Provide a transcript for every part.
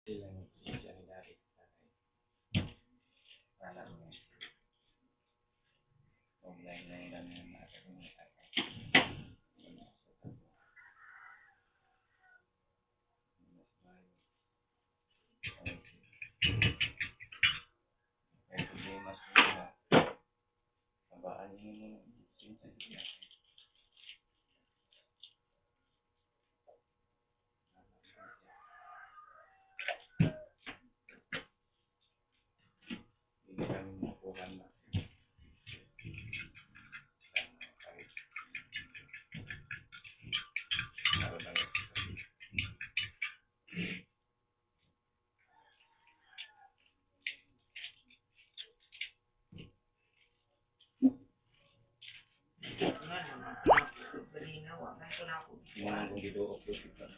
Ilang siya nilari sa anak niya. Online na ilan na natin yung may problema sa mga kabaan yung sinsa niya. Hindi kami makuha na.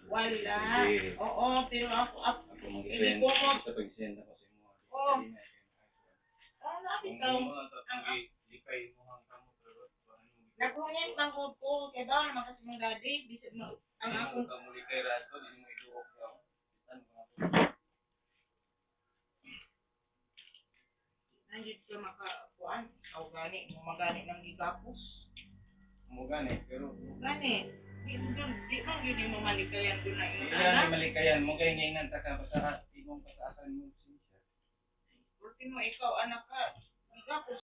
Wala. Oo, pero ako Hindi po mo. Sa pag-send ako sa mga. Oo. Ikaw. Naghungit ng ko, kaya daw naman kasi mong daddy, bisip mo, ang akong... Nandito ka makakuan, o gani, magani ng gigapos. Gani, pero... Gani, di man yun yung malikayan doon na yung Hindi na malikayan mo kaya ngayon ka sa imong pasaasan mo siya. Ultimo ikaw anak ka, gigapos.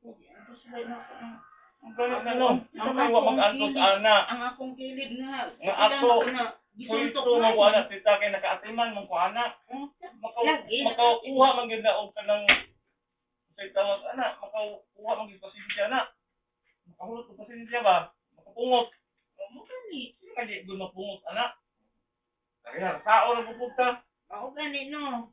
Ang kaya mag-antos ana. Ang akong kilid nga. Nga ako. Gusto mo ko anak tita kay nakaatiman mong ko anak. Makakuha man gyud na og kanang say tawag anak, makakuha man gyud pasensya na. Makahulot og pasensya ba? Makapungot. Mo kani, kadi gyud mapungot anak. Kaya sao ra pupunta? Mao gani no.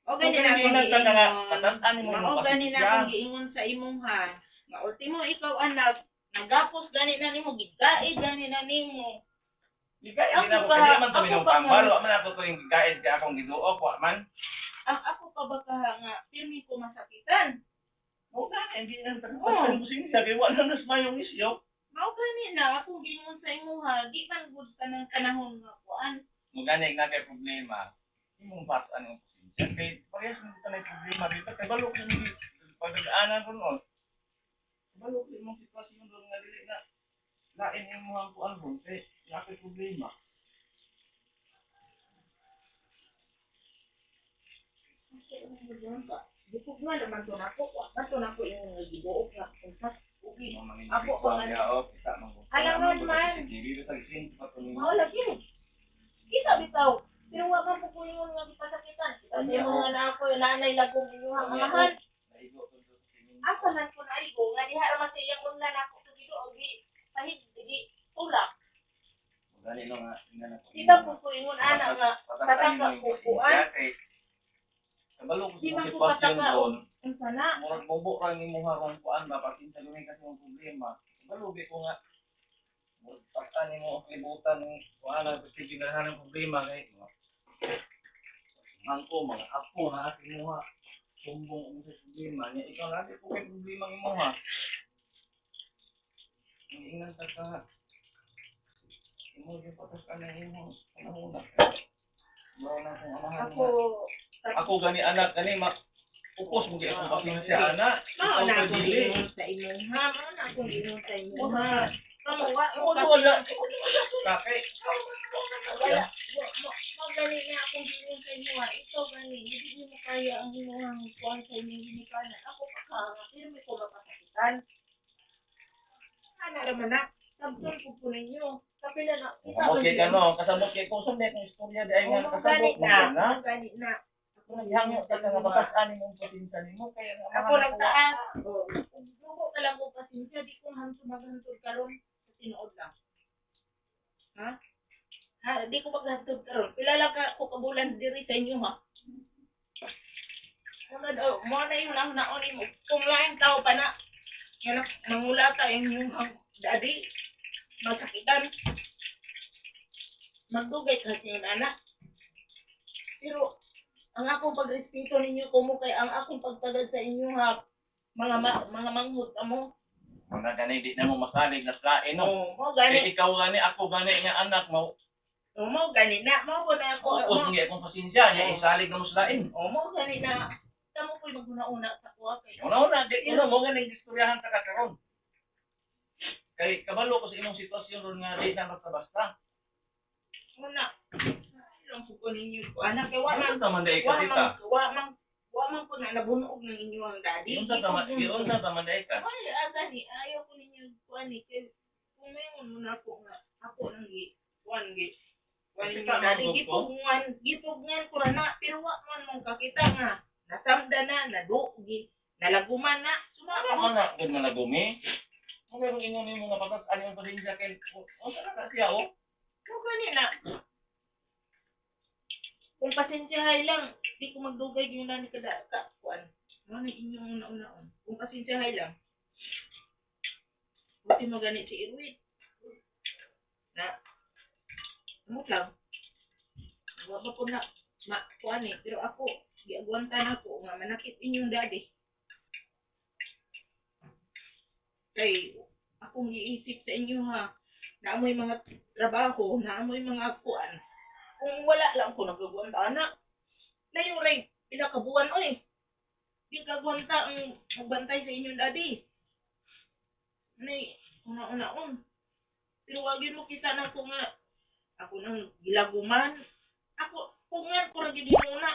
O Kung gani na hindi akong ka giingon. patatan mo Mao yung gani na pasensya. akong giingon sa imong ha. Nga ultimo ikaw anak, nagapos gani na nimo, gigaid gani na nimo. Gigay din ako kaya man to minong pambalo man ako to yung gigaid kaya akong giduok wa man. Ang ako pa ba ka nga pirmi ko masakitan. O nga, hindi na tanong ko siya kaya wala na sa mayong isyo. Mao gani na akong giingon sa imo ha, di man gud ka ng kanahon nga kuan. Muganig na kay problema. Imong pasan ang pasensya kay parehas mo tanay problema dito kay balok ni pagdaanan ron. Balok imong sitwasyon ron nga dili na lain imong ang kuan ron kay nakay problema. Bukod nga naman to nako, bato nako imong gibuok nga unsa. Ako pa man. Alam man. Mao lagi. Kita bitaw. Pero wa man po ingon nga gipasakitan. Kasi mo nga na ako nanay lagong inyong amahan. Asa man ko naigo nga diha ra man sa iyang unlan ako sa gido og pahig di tulak. Gani ino nga ina Di ba po po ingon anak nga, pataka po kuan? Kabalo ko Di sa ba po sitwasyon pataka doon. ang sana? Murag bobo ra ni mo harong kuan ba pagkin sa lumay kasi yung problema. Kabalo ko nga murag pagka ni mo kalibutan ng kuan na kasi ginahan ng problema kay angko mga apo na ating mo ha. Sumbong mo sa problema niya ikaw lagi ko kay problema mo ha. Ang ingan ka ka. Imo yung patas ka na imo panahon na. Mao na kung amahan Ako, ako gani anak gani upos mo gyud akong pasensya ana. mao na Ikaw akong dili. ingon sa imo ha, mao na akong ingon sa imo ha. Kamuwa, Ano wala? Kakay. wala, mo gani nga akong ingon sa imo ha. Ikaw gani, hindi mo kaya ang imuhang kuan sa inyong ginikanan. Ako pa ka, pero may ko mapasakitan. Ana raman na, sabton ko po ninyo. Kapila na, Kasabot kay kano, kasabot kay kung saan kung istorya di ay nga kasabot mo na. Gani na. Hangyo ka nga bakas ani mong pasinsa nimo kaya nga Ako nagtaas. Lugo ka lang ko pasensya, di ko hantod maghantod karon sa tinuod lang. Ha? Ha, di ko maghantod karon. Pilala ka ko kabulan diri sa inyo ha. Muna daw, mo na yung lang naon mo. Kung lain tao pa na, yan mangulata yung daddy, masakitan. Magdugay kasi yung anak. Pero, ang akong pagrespeto ninyo ko mo kay ang akong pagtagad sa inyo ha, mga manghut mo. mga gani di na mo masalig na slain no. Mo Kaya gani, ikaw gani ako gani nga anak mo. mo gani na, mo ko na ako. Upos mo gyud akong pasensya nya isalig na mo slain. Mo gani na, kamo ko'y maguna-una sa kuha kay. Una di mo gani istoryahan ta karon. Kay kabalo ko sa imong sitwasyon ron nga di na basta-basta. Muna, ilang po ko ninyo ko. Anak, kay wa Ano man, taman dai ka tita? wa man ko na nabunog ng inyo ang daddy. Yun sa taman dai ka. Ay, gani, ayaw ko ninyo kuan ni kay kung mayon mo na ako nga ako nang kuan ninyo daddy gipugngan ko ra na pero wa man mong kakita nga nasamda na nadugi nalaguman na Ano sumama na gud na nagumi? Mo gani ingon nimo nga patas ani ang pasensya kay o sa ka siya o. mo gani na kung pasensyahay lang di ko magdugay gyud na ni kada ka kuan mo na inyong una-unaon kung pasensyahay lang buti mo gani si Irwin na mo lang wa ba ko na kuan eh pero ako giagwantan ako nga manakit inyong daddy kay akong giisip sa inyo ha naamoy mga trabaho naamoy mga kuan kung wala lang ko nagagwanta na yung ray pinakabuan oy di kagwanta ang magbantay sa inyong daddy nay una-unaon pero wag yun mo kita na ko nga ako nang gilaguman ako kung nga ko ra gid una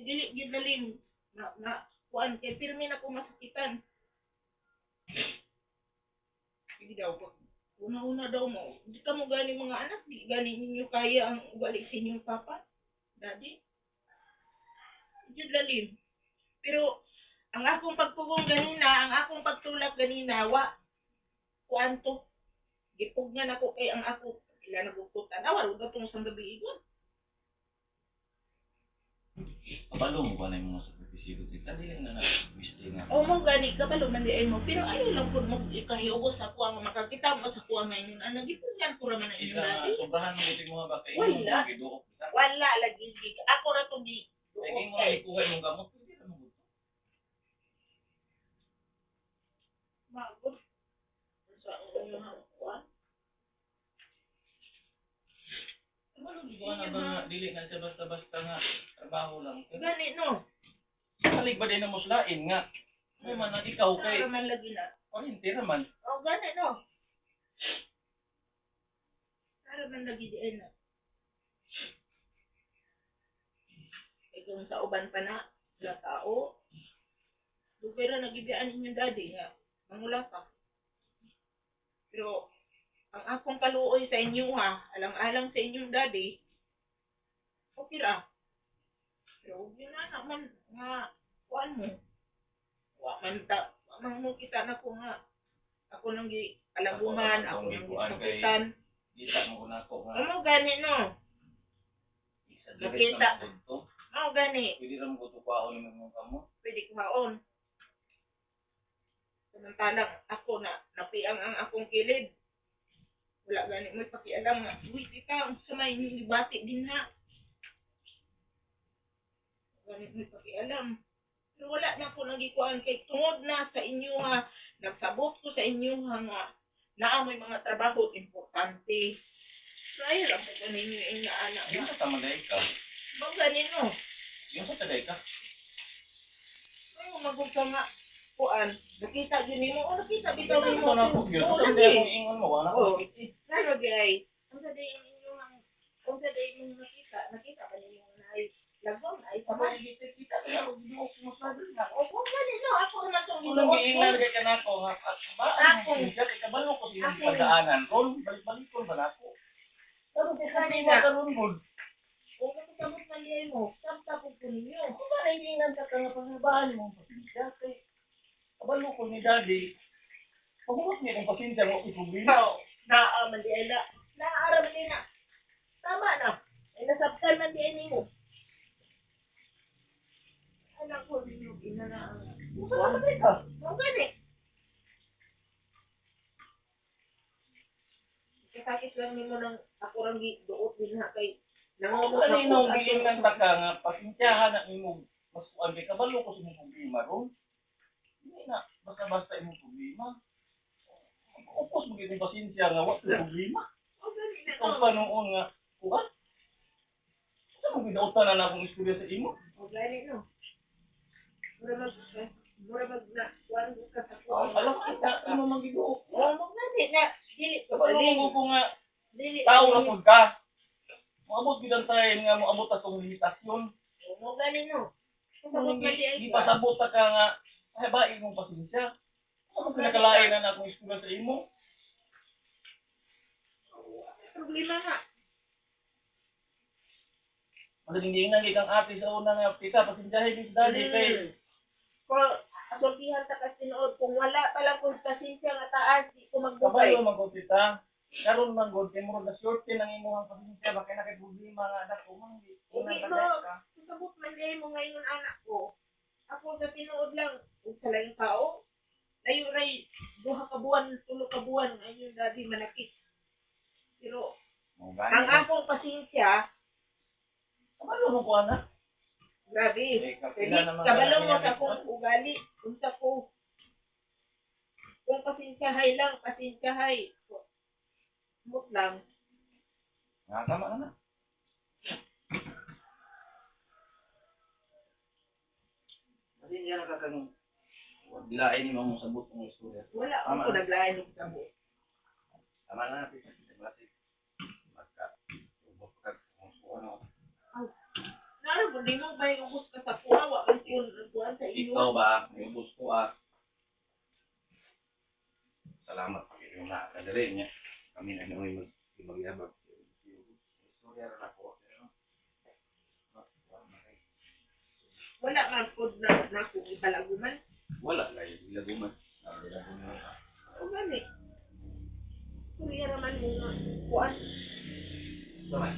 dili gid dalim na kuan kay pirmi na ko masakitan hindi daw ko una-una daw mo di ka mo gani mga anak di gani ninyo kaya ang balik sa inyong papa daddy hindi dalim pero ang akong pagpugong ganina ang akong pagtulak ganina wa kuanto gipugnan ako kay ang ako ila nagukutan awal ug atong sang gabi igon Kabalo mo ba na yung mga sakripisyo tita dili na na gusto nga. o mo gani kabalo man di ay mo pero ayaw lang pud mo ikahiugos sa kuha nga makakita mo sa kuha nga ingon ana gipugnan ko ra man ang inyong daddy Sobrahan mo gusto mga baka Wala. inyo giduok kita. wala lagi ako ra to di Kaya mo ay kuha imong gamot hindi na mo gusto. Magod. Sa unahan kuan. Kabalo di ko na ba nga dili na siya basta-basta nga trabaho lang. Gani no. Salig ba din na muslain nga. May man na ikaw kay Para man lagi na. Oriente naman. O gani no. Para man lagi di na. Kung sa uban pa na sa tao. Pero nagibiyaan inyong daddy nga. Mangula ka. Pero ang akong paluoy sa inyo ha, alang-alang sa inyong daddy, okay ra. Pero huwag yun na naman nga, kuan mo. Wa man mo kita na ko nga, ako nang Alaguman, ako nang gisakitan. Kita mo na ako nga. Ano gani no? Isa Nakita. to. Ano gani? Pwede rin mo tupaon yung mga kamo. Pwede kuhaon. Samantalang ako na napiang ang akong kilid. Wala gani mo pakialam nga. Uy, ikaw, sumay ni bati din ha. Gani mo pakialam. Pero wala na ako nagikuan kay tungod na sa inyo ha. Nagsabot ko sa inyo ha nga. Naamoy mga trabaho importante. So ayun lang po ninyo yung naanak Yung nga. sa tamalay ka. Bang ganin no? Yung sa taday ka. Ay, magugsa nga. Kuan. Nakita yun mo. O nakita bitaw Ito mo. na po yun. Oo, Kasi lagi. akong ingon mo. Wala ko Oo. nakiti. Ano gay? Ang sa day ninyo ang kung sa day mo nakita pa ninyo na ay lagom ay Ako sama. kita. Kaya ako ginuo ko mo sa dun. O kung gani no, ako naman tong Unang giingnan kay ka na ako. Ako. Kaya kabalo ko siya Ako. yung pagdaanan. Ron, balik-balik ko ba na ako? Pero kaya sabi mo karon good. Kung kasabot man diay mo, sabta po po ninyo. Kung ba naiingan ka nga pangabaan mo, pasensya kay kabalo ko ni daddy. Pagbukas niya ng pasensya mo, problema. Ikaw, man diay na. Naaram din na. Tama na. Ay nasabtan man diay nimo. Anak ko ninyo ina na ang Saan ka ka? Ang gani. Sakit lang nimo ng ako rang giduot din ha kay Ang kanino giingnan ta ka nga pasensyahan na imo masuan kay kabalo ko sa imong problema ron. Hindi na basta-basta imong problema. Upos mo gid pasensya nga wa problema. Ang gani na Ikaw pa noon nga kuha. Sa mo gidautan na akong istorya sa imo. Ang gani no. Mura mag na kuan ka sa ko. Alam ka imo man giduo. Ang gani na dili ko Kabalo ko nga dili tao na pud ka. Moabot gid ang time nga moabot ta sa limitasyon. Ang gani no. Kung Sabot man diay hindi pasabot ta ka nga habain mong pasensya. Ano pinakalain na akong istorya sa imo? problema nga. Madalingdingan kay kang ate sa una nga kita pasensyahin din sa dali kay Kung asultihan ta kasi nood, kung wala pala kung pasensya nga taas, di ko magbukay. kabalo man ko kita. Karon man gud kay murag na short nang imong pasensya bakay na kay problema nga anak ko man di Hindi unang mo, ka. sabot man diay mo ngayon anak ko. Ako sa tinuod lang, kung sa lang tao, layo ray, 2 ka buwan, 3 ka buwan, ayun dati manakit. Pero, Mo ang akong pasensya, kabalo mo ko anak. grabe. Kapila naman Kabalo mo kaya sa kong ugali, unsa ko. Kung pasensyahay lang, pasensyahay. Mut lang. Nga tama na na. Kasi niya nakakang dilain ni mong sabot ng istorya. Wala Tama ako na. naglayan ng sabo. Tama na natin sa klase. Magka ubos ka kung ano. Naro, hindi mo ba yung ubus ka sa kuha? Wala kang kuha sa iyo. Ikaw ba, may ubos ko Salamat pa kayo na kadali niya. Kami na may mag-ibag-ibag. Istorya rin ako. Wala man po na kung ipalaguman. Wala lang yung laguman. Laguman. O gani. Kuya naman mo nga kuha. Sama.